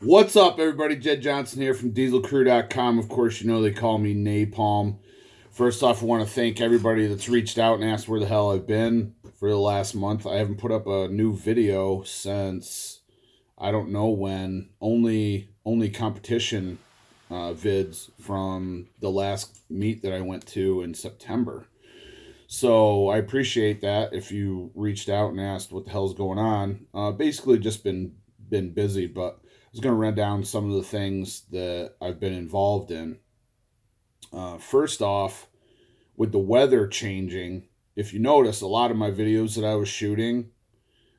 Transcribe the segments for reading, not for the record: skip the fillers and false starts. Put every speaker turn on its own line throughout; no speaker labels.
What's up, everybody? Jed Johnson here from dieselcrew.com. Of course, you know they call me NAPALM. First off, I want to thank everybody that's reached out and asked where the hell I've been for the last month. I haven't put up a new video since I don't know when. Only competition vids from the last meet that I went to in September. So I appreciate that if you reached out and asked what the hell's going on. Basically, just been busy, but I was going to run down some of the things that I've been involved in. First off, with the weather changing, if you notice, a lot of my videos that I was shooting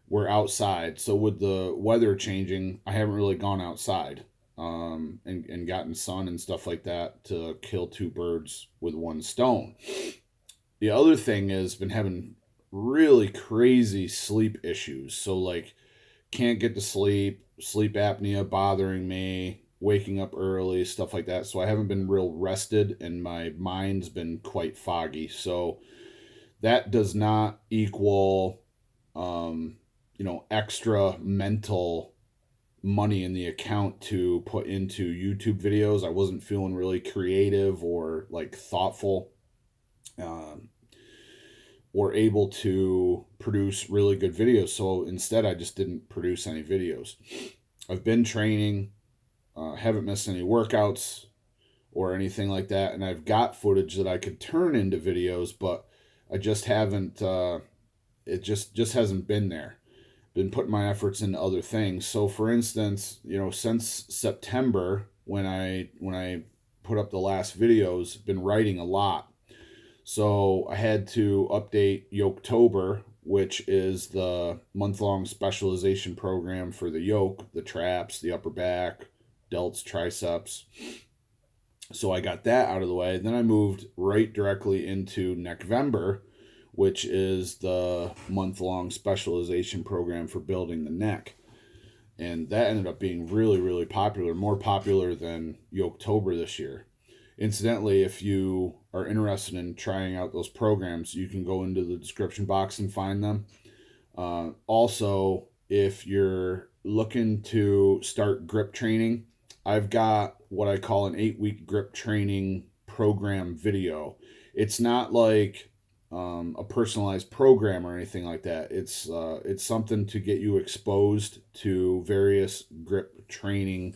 were outside. So with the weather changing, I haven't really gone outside and gotten sun and stuff like that to kill two birds with one stone. The other thing is been having really crazy sleep issues. So like can't get to sleep, sleep apnea bothering me, waking up early, stuff like that. So I haven't been real rested and my mind's been quite foggy. So that does not equal extra mental money in the account to put into YouTube videos. I wasn't feeling really creative or like thoughtful. Um, or able to produce really good videos. So instead, I just didn't produce any videos. I've been training, haven't missed any workouts or anything like that, and I've got footage that I could turn into videos, but I just haven't. It just hasn't been there. Been putting my efforts into other things. So, for instance, since September when I put up the last videos, been writing a lot. So I had to update Yoketober, which is the month-long specialization program for the yoke, the traps, the upper back, delts, triceps. So I got that out of the way. Then I moved right directly into Neckvember, which is the month-long specialization program for building the neck. And that ended up being really, really popular, more popular than Yoketober this year. Incidentally, if you are interested in trying out those programs, you can go into the description box and find them. Also, if you're looking to start grip training, I've got what I call an 8-week grip training program video. It's not like a personalized program or anything like that. It's something to get you exposed to various grip training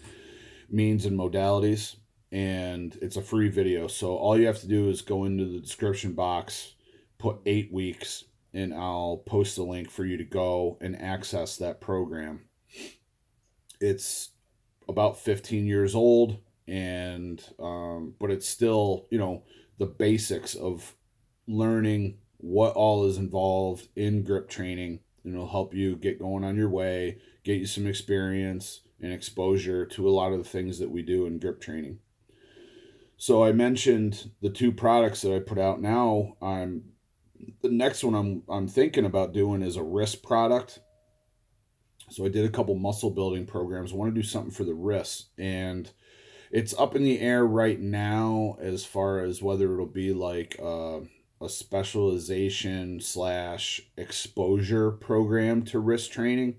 means and modalities, and it's a free video. So all you have to do is go into the description box, put 8 weeks, and I'll post a link for you to go and access that program. It's about 15 years old, and but it's still the basics of learning what all is involved in grip training, and it'll help you get going on your way, get you some experience and exposure to a lot of the things that we do in grip training. So I mentioned the two products that I put out now. The next one I'm thinking about doing is a wrist product. So I did a couple muscle building programs. I want to do something for the wrists, and it's up in the air right now as far as whether it'll be like a specialization slash exposure program to wrist training,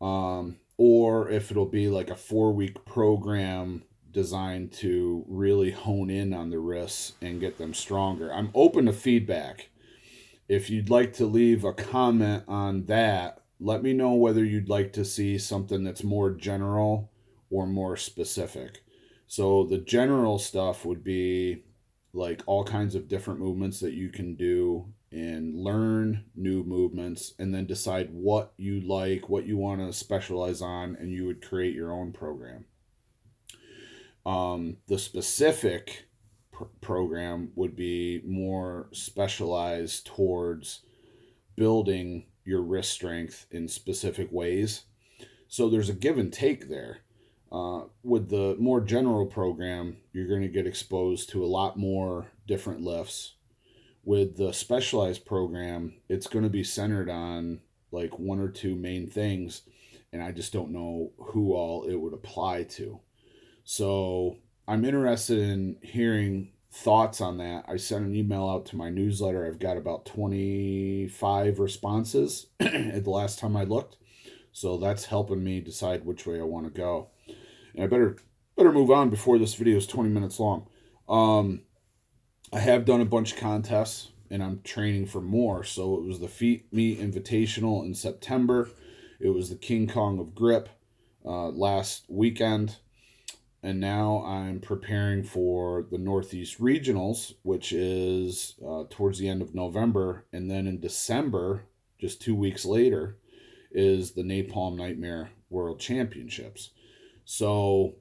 or if it'll be like a 4-week program designed to really hone in on the wrists and get them stronger. I'm open to feedback. If you'd like to leave a comment on that, let me know whether you'd like to see something that's more general or more specific. So the general stuff would be like all kinds of different movements that you can do and learn new movements and then decide what you like, what you want to specialize on, and you would create your own program. The specific program would be more specialized towards building your wrist strength in specific ways. So there's a give and take there. With the more general program, you're going to get exposed to a lot more different lifts. With the specialized program, it's going to be centered on like one or two main things, and I just don't know who all it would apply to. So I'm interested in hearing thoughts on that. I sent an email out to my newsletter. I've got about 25 responses at the last time I looked. So that's helping me decide which way I want to go. And I better move on before this video is 20 minutes long. I have done a bunch of contests and I'm training for more. So it was the Feet Meet Invitational in September. It was the King Kong of Grip last weekend. And now I'm preparing for the Northeast Regionals, which is towards the end of November. And then in December, just 2 weeks later, is the NAPALM Nightmare World Championships. So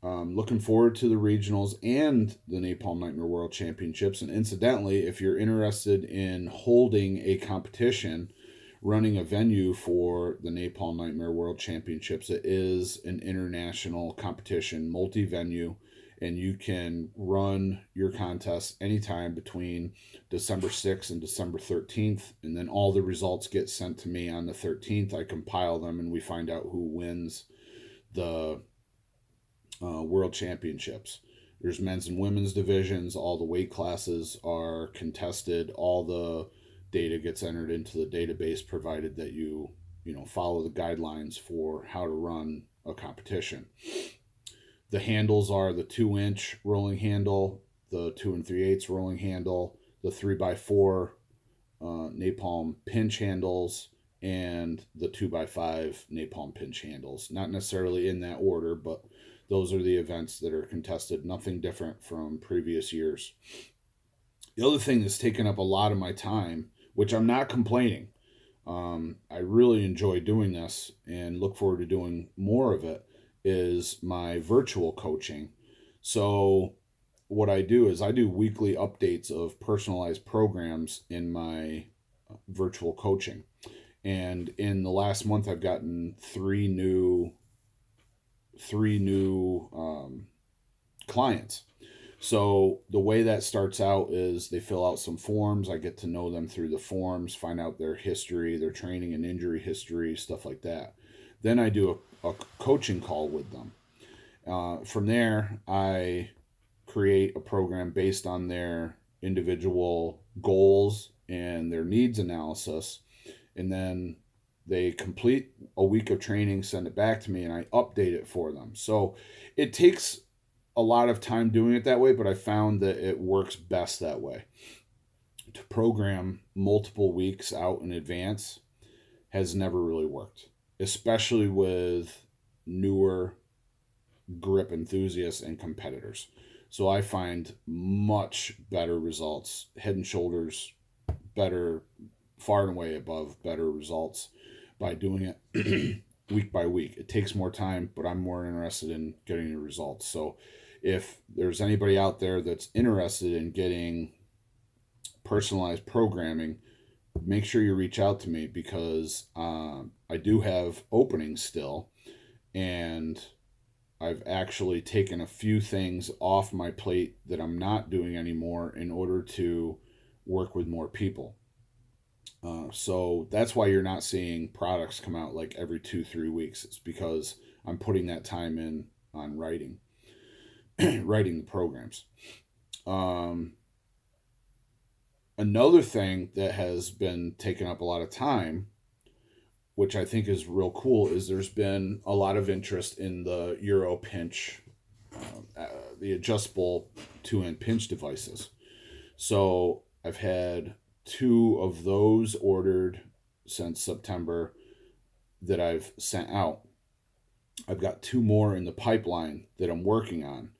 looking forward to the regionals and the NAPALM Nightmare World Championships. And incidentally, if you're interested in holding a competition, running a venue for the NAPALM Nightmare World Championships, it is an international competition, multi-venue, and you can run your contest anytime between December 6th and December 13th, and then all the results get sent to me on the 13th. I compile them, and we find out who wins the World Championships. There's men's and women's divisions. All the weight classes are contested. All the data gets entered into the database, provided that you follow the guidelines for how to run a competition. The handles are the 2-inch rolling handle, the 2 3/8 rolling handle, the 3x4 napalm pinch handles, and the 2x5 napalm pinch handles. Not necessarily in that order, but those are the events that are contested. Nothing different from previous years. The other thing that's taken up a lot of my time, which I'm not complaining, I really enjoy doing this and look forward to doing more of it, is my virtual coaching. So what I do is I do weekly updates of personalized programs in my virtual coaching. And in the last month, I've gotten three new clients. So the way that starts out is they fill out some forms. I get to know them through the forms, find out their history, their training and injury history, stuff like that. Then I do a coaching call with them. From there, I create a program based on their individual goals and their needs analysis. And then they complete a week of training, send it back to me, and I update it for them. So it takes a lot of time doing it that way, but I found that it works best that way. To program multiple weeks out in advance has never really worked, especially with newer grip enthusiasts and competitors. So I find much better results, head and shoulders better, far and away above better results by doing it week by week. It takes more time, but I'm more interested in getting the results. So if there's anybody out there that's interested in getting personalized programming, make sure you reach out to me, because I do have openings still, and I've actually taken a few things off my plate that I'm not doing anymore in order to work with more people. So that's why you're not seeing products come out like every 2-3 weeks. It's because I'm putting that time in on writing the programs. Another thing that has been taking up a lot of time, which I think is real cool, is there's been a lot of interest in the Euro pinch, the adjustable 2-hand pinch devices. So I've had 2 of those ordered since September that I've sent out. I've got 2 more in the pipeline that I'm working on.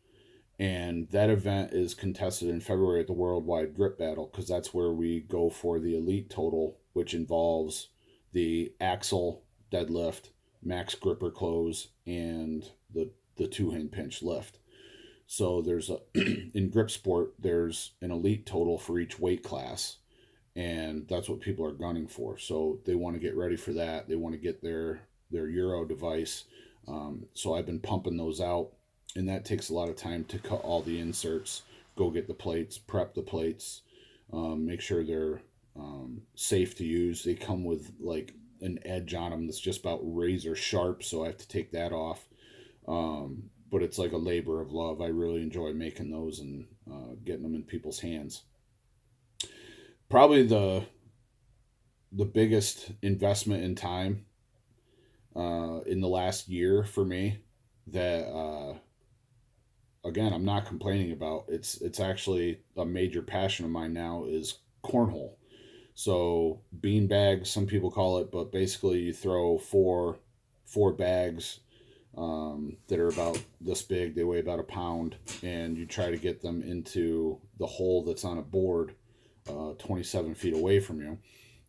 And that event is contested in February at the Worldwide Grip Battle, because that's where we go for the elite total, which involves the axle deadlift, max gripper close, and the 2-hand pinch lift. So there's in grip sport, there's an elite total for each weight class, and that's what people are gunning for. So they want to get ready for that. They want to get their Euro device. So I've been pumping those out, and that takes a lot of time to cut all the inserts, go get the plates, prep the plates, make sure they're safe to use. They come with like an edge on them that's just about razor sharp, so I have to take that off. But it's like a labor of love. I really enjoy making those and getting them in people's hands. Probably the biggest investment in time in the last year for me that again I'm not complaining about. It's actually a major passion of mine now is cornhole. So bean bags, some people call it, but basically you throw four bags that are about this big. They weigh about a pound, and you try to get them into the hole that's on a board, 27 feet away from you.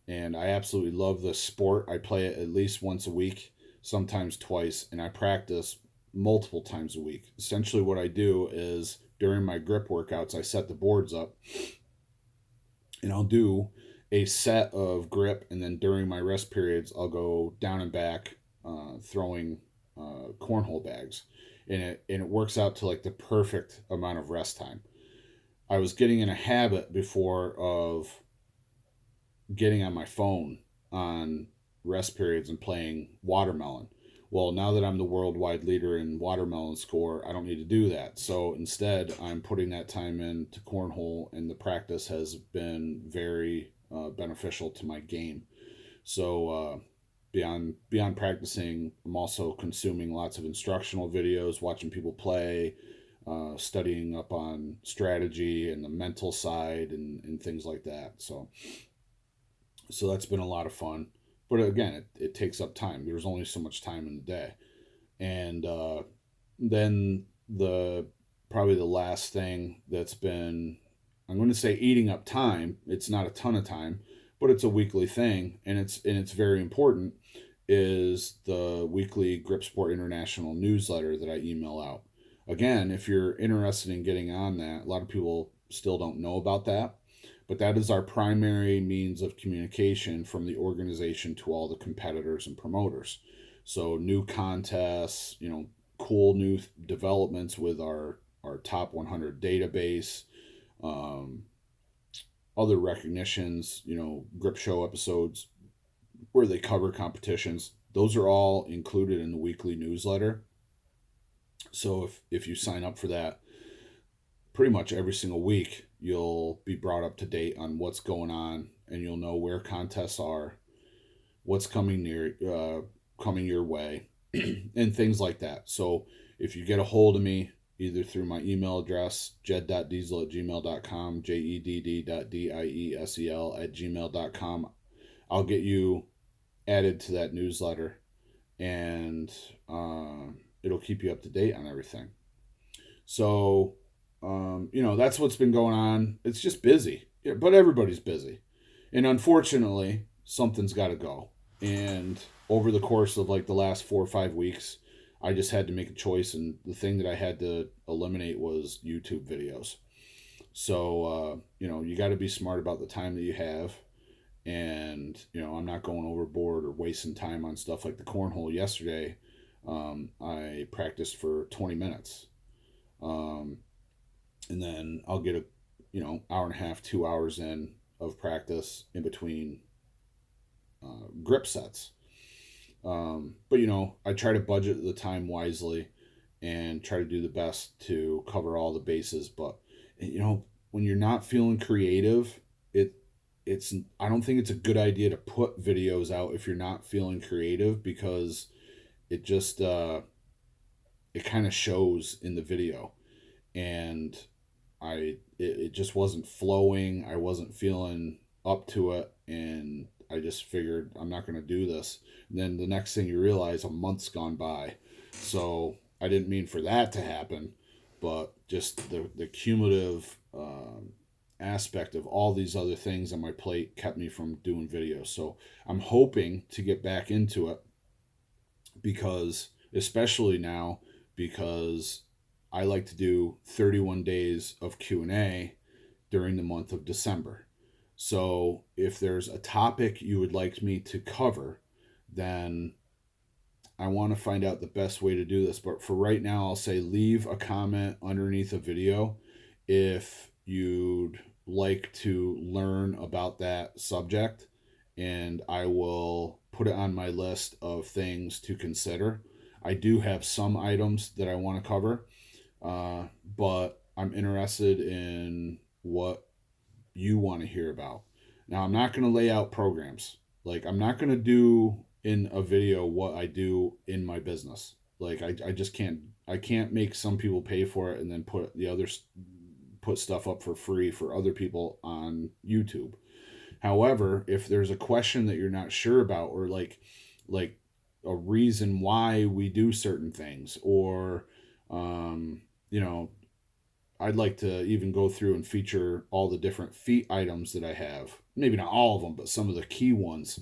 And I absolutely love this sport. I play it at least once a week, sometimes twice, and I practice multiple times a week. Essentially, what I do is during my grip workouts, I set the boards up and I'll do a set of grip, and then during my rest periods, I'll go down and back throwing cornhole bags, and it works out to like the perfect amount of rest time. I was getting in a habit before of getting on my phone on rest periods and playing watermelon. Well, now that I'm the worldwide leader in watermelon score, I don't need to do that. So instead, I'm putting that time into cornhole, and the practice has been very beneficial to my game. So beyond practicing, I'm also consuming lots of instructional videos, watching people play, studying up on strategy and the mental side and things like that. So that's been a lot of fun. But again, it takes up time. There's only so much time in the day. And then the probably the last thing that's been, I'm going to say, eating up time. It's not a ton of time, but it's a weekly thing, and it's very important. Is the weekly Grip Sport International newsletter that I email out. Again, if you're interested in getting on that, a lot of people still don't know about that, but that is our primary means of communication from the organization to all the competitors and promoters. So new contests, cool new developments with our top 100 database, um, other recognitions, grip show episodes where they cover competitions. Those are all included in the weekly newsletter. So if you sign up for that, pretty much every single week you'll be brought up to date on what's going on, and you'll know where contests are, what's coming your way, and things like that. So if you get a hold of me either through my email address, jed.diesel@gmail.com, jedd.diesel@gmail.com, I'll get you added to that newsletter, and it'll keep you up to date on everything. So that's what's been going on. It's just busy, yeah, but everybody's busy, and unfortunately something's got to go. And over the course of like the last 4 or 5 weeks, I just had to make a choice, and the thing that I had to eliminate was YouTube videos. So you got to be smart about the time that you have. And I'm not going overboard or wasting time on stuff like the cornhole. Yesterday I practiced for 20 minutes, and then I'll get a hour and a half, 2 hours in of practice in between grip sets. But I try to budget the time wisely and try to do the best to cover all the bases. But when you're not feeling creative, it's I don't think it's a good idea to put videos out if you're not feeling creative, because it just it kind of shows in the video. And it just wasn't flowing. I wasn't feeling up to it, and I just figured I'm not going to do this. And then the next thing you realize, a month's gone by. So I didn't mean for that to happen, but just the cumulative aspect of all these other things on my plate kept me from doing videos. So I'm hoping to get back into it, because especially now, because I like to do 31 days of Q&A during the month of December. So if there's a topic you would like me to cover, then I want to find out the best way to do this. But for right now, I'll say leave a comment underneath a video if you'd like to learn about that subject, and I will put it on my list of things to consider. I do have some items that I want to cover, but I'm interested in what you want to hear about. Now, I'm not going to lay out programs. Like, I'm not going to do in a video what I do in my business. Like I just can't make some people pay for it and then put the others put stuff up for free for other people on YouTube. However, if there's a question that you're not sure about, or like a reason why we do certain things, or you know, I'd like to even go through and feature all the different feet items that I have. Maybe not all of them, but some of the key ones.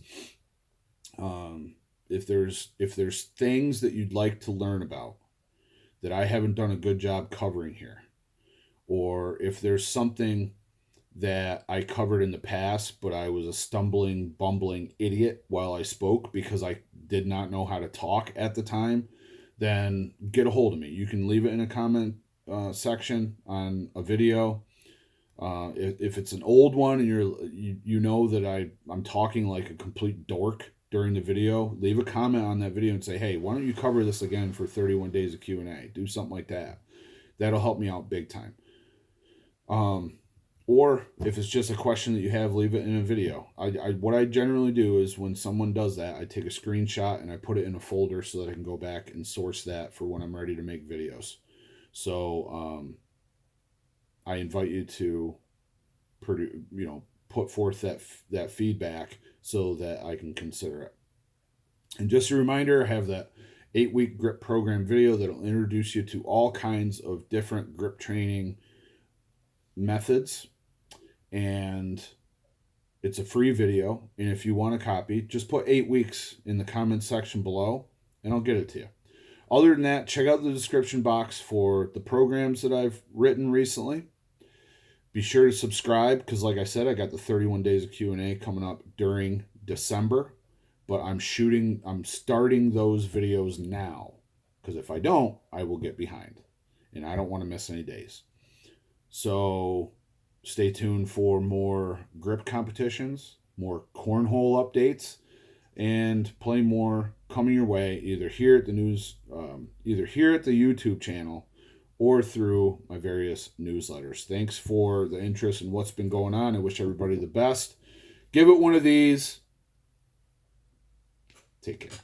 If there's things that you'd like to learn about that I haven't done a good job covering here, or if there's something that I covered in the past, but I was a stumbling, bumbling idiot while I spoke because I did not know how to talk at the time, then get a hold of me. You can leave it in a comment section on a video. If it's an old one and you know that I'm talking like a complete dork during the video, leave a comment on that video and say, hey, why don't you cover this again for 31 days of Q&A? Do something like that. That'll help me out big time. Or if it's just a question that you have, leave it in a video. What I generally do is when someone does that, I take a screenshot and I put it in a folder so that I can go back and source that for when I'm ready to make videos. So I invite you to put forth that feedback so that I can consider it. And just a reminder, I have that 8-week grip program video that'll introduce you to all kinds of different grip training methods, and it's a free video. And if you want a copy, just put 8 weeks in the comments section below and I'll get it to you. Other than that, check out the description box for the programs that I've written recently. Be sure to subscribe because, like I said, I got the 31 days of Q&A coming up during December, but I'm starting those videos now because if I don't, I will get behind and I don't want to miss any days. So stay tuned for more grip competitions, more cornhole updates, and plenty more coming your way, either here at the YouTube channel or through my various newsletters. Thanks for the interest in what's been going on. I wish everybody the best. Give it one of these. Take care.